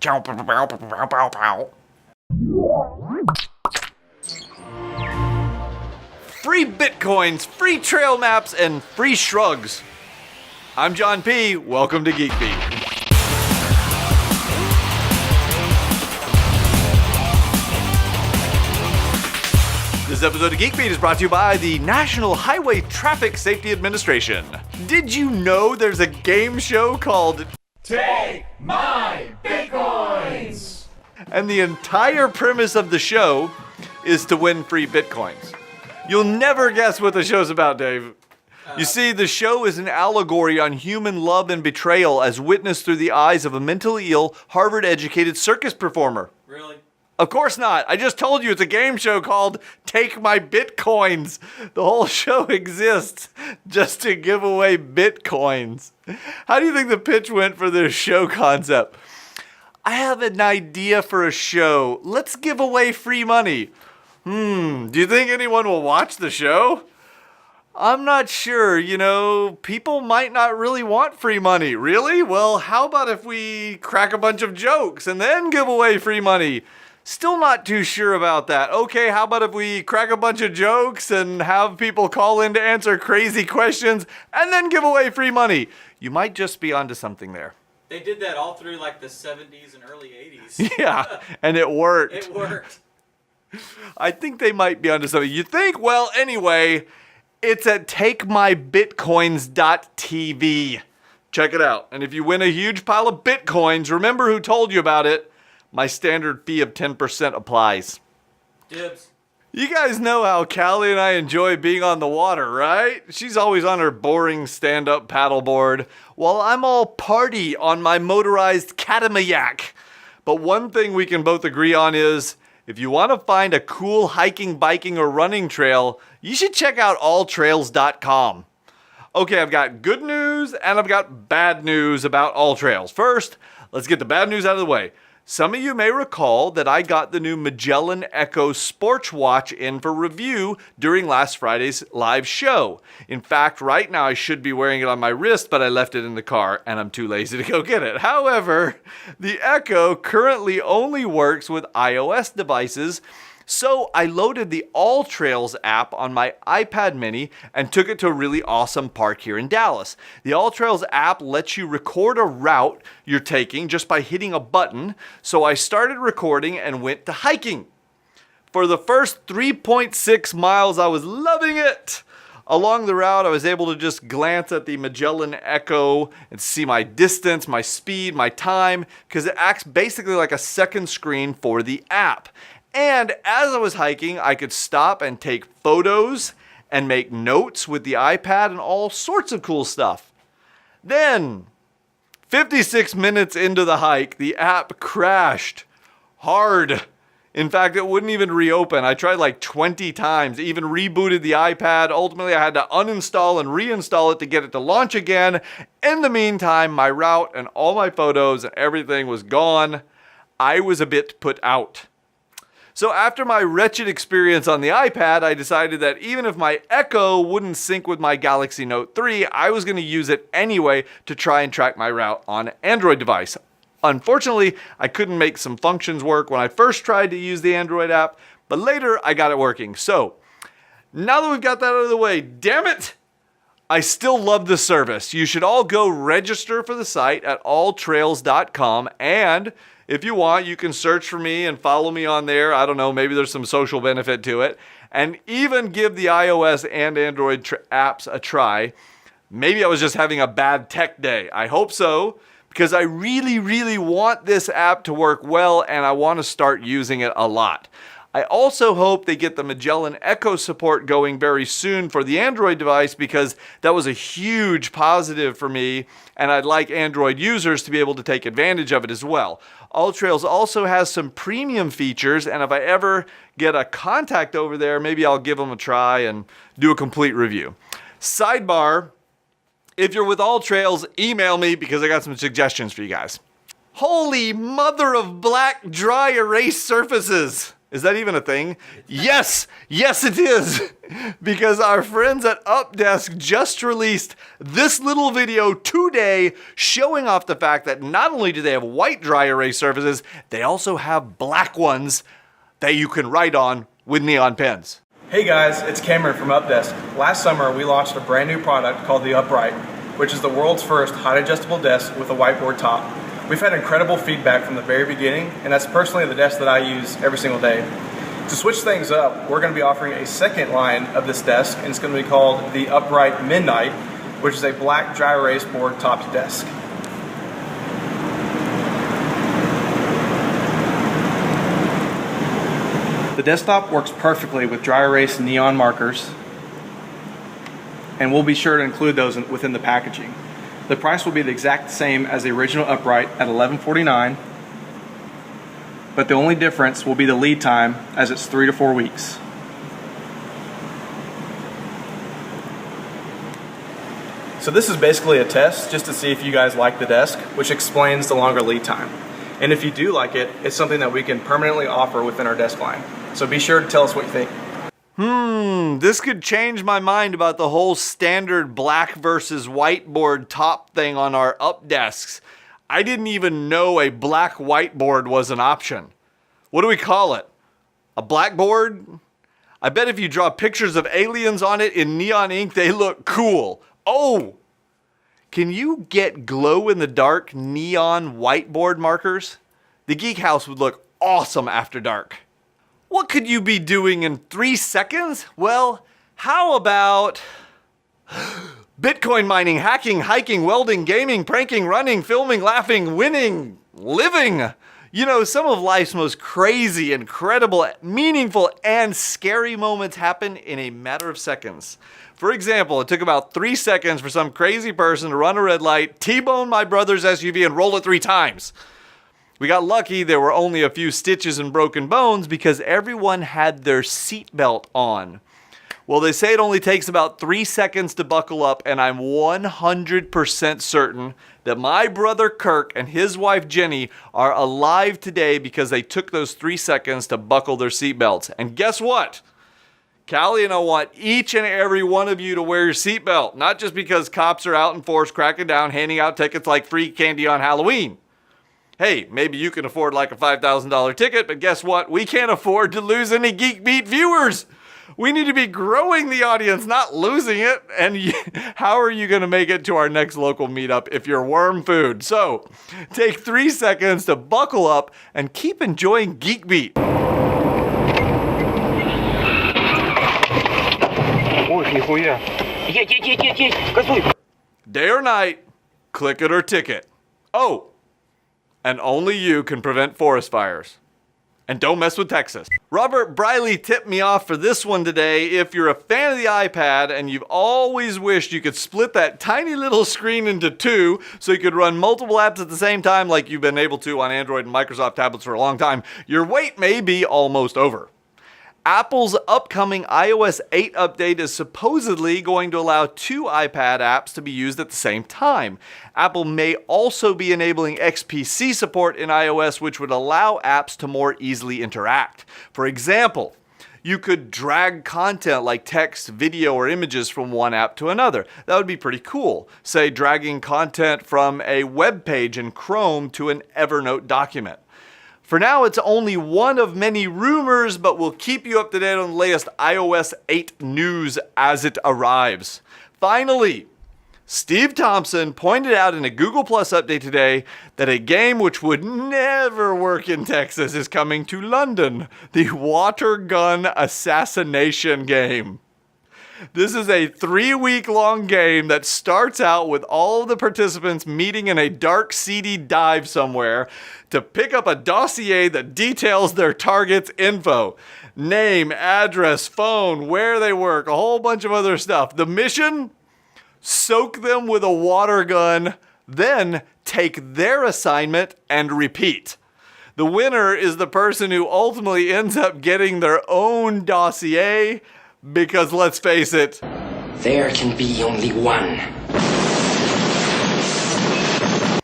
Free Bitcoins, free trail maps, and free shrugs. I'm John P. Welcome to Geek Beat. This episode of Geek Beat is brought to you by the National Highway Traffic Safety Administration. Did you know there's a game show called Take My Bitcoins? And the entire premise of the show is to win free Bitcoins. You'll never guess what the show's about, Dave. You see, the show is an allegory on human love and betrayal as witnessed through the eyes of a mentally ill, Harvard-educated circus performer. Really? Of course not. I just told you it's a game show called Take My Bitcoins. The whole show exists just to give away Bitcoins. How do you think the pitch went for this show concept? I have an idea for a show. Let's give away free money. Do you think anyone will watch the show? I'm not sure. You know, people might not really want free money. Really? Well, how about if we crack a bunch of jokes and then give away free money? Still not too sure about that. Okay, how about if we crack a bunch of jokes and have people call in to answer crazy questions and then give away free money? You might just be onto something there. They did that all through like the 70s and early 80s. Yeah, and it worked. It worked. I think they might be onto something. You think? Well, anyway, it's at takemybitcoins.tv. Check it out. And if you win a huge pile of Bitcoins, remember who told you about it. My standard fee of 10% applies. Dibs. You guys know how Callie and I enjoy being on the water, right? She's always on her boring stand-up paddleboard, while I'm all party on my motorized catamayak. But one thing we can both agree on is, if you want to find a cool hiking, biking, or running trail, you should check out alltrails.com. Okay, I've got good news and I've got bad news about AllTrails. First, let's get the bad news out of the way. Some of you may recall that I got the new Magellan Echo Sports Watch in for review during last Friday's live show. In fact, right now I should be wearing it on my wrist, but I left it in the car and I'm too lazy to go get it. However, the Echo currently only works with iOS devices, so I loaded the AllTrails app on my iPad mini and took it to a really awesome park here in Dallas. The AllTrails app lets you record a route you're taking just by hitting a button, so I started recording and went to hiking. For the first 3.6 miles, I was loving it. Along the route, I was able to just glance at the Magellan Echo and see my distance, my speed, my time, because it acts basically like a second screen for the app. And as I was hiking, I could stop and take photos and make notes with the iPad and all sorts of cool stuff. Then, 56 minutes into the hike, the app crashed hard. In fact, it wouldn't even reopen. I tried like 20 times, even rebooted the iPad. Ultimately, I had to uninstall and reinstall it to get it to launch again. In the meantime, my route and all my photos and everything was gone. I was a bit put out. So after my wretched experience on the iPad, I decided that even if my Echo wouldn't sync with my Galaxy Note 3, I was going to use it anyway to try and track my route on an Android device. Unfortunately, I couldn't make some functions work when I first tried to use the Android app, but later I got it working. So now that we've got that out of the way, damn it, I still love the service. You should all go register for the site at alltrails.com, and if you want, you can search for me and follow me on there. I don't know, maybe there's some social benefit to it. And even give the iOS and Android apps a try. Maybe I was just having a bad tech day. I hope so, because I really, really want this app to work well and I want to start using it a lot. I also hope they get the Magellan Echo support going very soon for the Android device, because that was a huge positive for me and I'd like Android users to be able to take advantage of it as well. AllTrails also has some premium features, and if I ever get a contact over there, maybe I'll give them a try and do a complete review. Sidebar, if you're with AllTrails, email me because I got some suggestions for you guys. Holy mother of black dry erase surfaces! Is that even a thing? Yes! Yes, it is! Because our friends at Updesk just released this little video today showing off the fact that not only do they have white dry erase surfaces, they also have black ones that you can write on with neon pens. Hey guys, it's Cameron from Updesk. Last summer we launched a brand new product called the Upright, which is the world's first height adjustable desk with a whiteboard top. We've had incredible feedback from the very beginning, and that's personally the desk that I use every single day. To switch things up, we're going to be offering a second line of this desk, and it's going to be called the Upright Midnight, which is a black dry erase board topped desk. The desktop works perfectly with dry erase neon markers, and we'll be sure to include those within the packaging. The price will be the exact same as the original Upright at $11.49, but the only difference will be the lead time, as it's 3 to 4 weeks. So this is basically a test just to see if you guys like the desk, which explains the longer lead time. And if you do like it, it's something that we can permanently offer within our desk line. So be sure to tell us what you think. This could change my mind about the whole standard black versus whiteboard top thing on our up desks. I didn't even know a black whiteboard was an option. What do we call it? A blackboard? I bet if you draw pictures of aliens on it in neon ink, they look cool. Oh! Can you get glow-in-the-dark neon whiteboard markers? The Geek House would look awesome after dark. What could you be doing in 3 seconds? Well, how about Bitcoin mining, hacking, hiking, welding, gaming, pranking, running, filming, laughing, winning, living. You know, some of life's most crazy, incredible, meaningful, and scary moments happen in a matter of seconds. For example, it took about 3 seconds for some crazy person to run a red light, T-bone my brother's SUV, and roll it 3 times. We got lucky there were only a few stitches and broken bones because everyone had their seatbelt on. Well, they say it only takes about 3 seconds to buckle up, and I'm 100% certain that my brother Kirk and his wife Jenny are alive today because they took those 3 seconds to buckle their seatbelts. And guess what? Callie and I want each and every one of you to wear your seatbelt, not just because cops are out in force cracking down, handing out tickets like free candy on Halloween. Hey, maybe you can afford like a $5,000 ticket, but guess what? We can't afford to lose any Geek Beat viewers. We need to be growing the audience, not losing it. And how are you going to make it to our next local meetup if you're worm food? So take 3 seconds to buckle up and keep enjoying Geek Beat. Day or night, click it or ticket. Oh, and only you can prevent forest fires. And don't mess with Texas. Robert Briley tipped me off for this one today. If you're a fan of the iPad and you've always wished you could split that tiny little screen into 2 so you could run multiple apps at the same time like you've been able to on Android and Microsoft tablets for a long time, your wait may be almost over. Apple's upcoming iOS 8 update is supposedly going to allow 2 iPad apps to be used at the same time. Apple may also be enabling XPC support in iOS, which would allow apps to more easily interact. For example, you could drag content like text, video, or images from one app to another. That would be pretty cool. Say, dragging content from a web page in Chrome to an Evernote document. For now, it's only one of many rumors, but we'll keep you up to date on the latest iOS 8 news as it arrives. Finally, Steve Thompson pointed out in a Google Plus update today that a game which would never work in Texas is coming to London, the Water Gun Assassination game. This is a 3-week-long game that starts out with all of the participants meeting in a dark, seedy dive somewhere to pick up a dossier that details their target's info. Name, address, phone, where they work, a whole bunch of other stuff. The mission? Soak them with a water gun, then take their assignment and repeat. The winner is the person who ultimately ends up getting their own dossier. Because let's face it, there can be only one.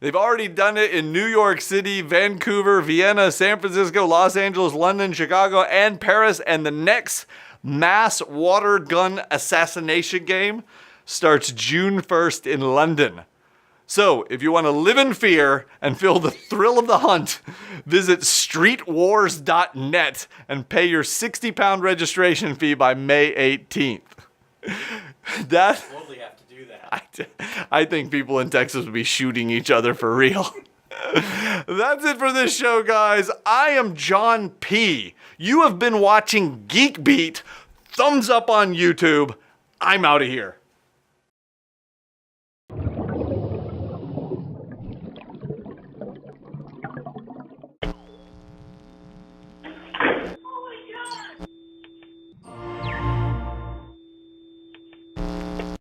They've already done it in New York City, Vancouver, Vienna, San Francisco, Los Angeles, London, Chicago, and Paris. And the next mass water gun assassination game starts June 1st in London. So, if you want to live in fear and feel the thrill of the hunt, visit streetwars.net and pay your £60 registration fee by May 18th. Totally have to do that. I think people in Texas would be shooting each other for real. That's it for this show, guys. I am John P. You have been watching Geek Beat. Thumbs up on YouTube. I'm out of here.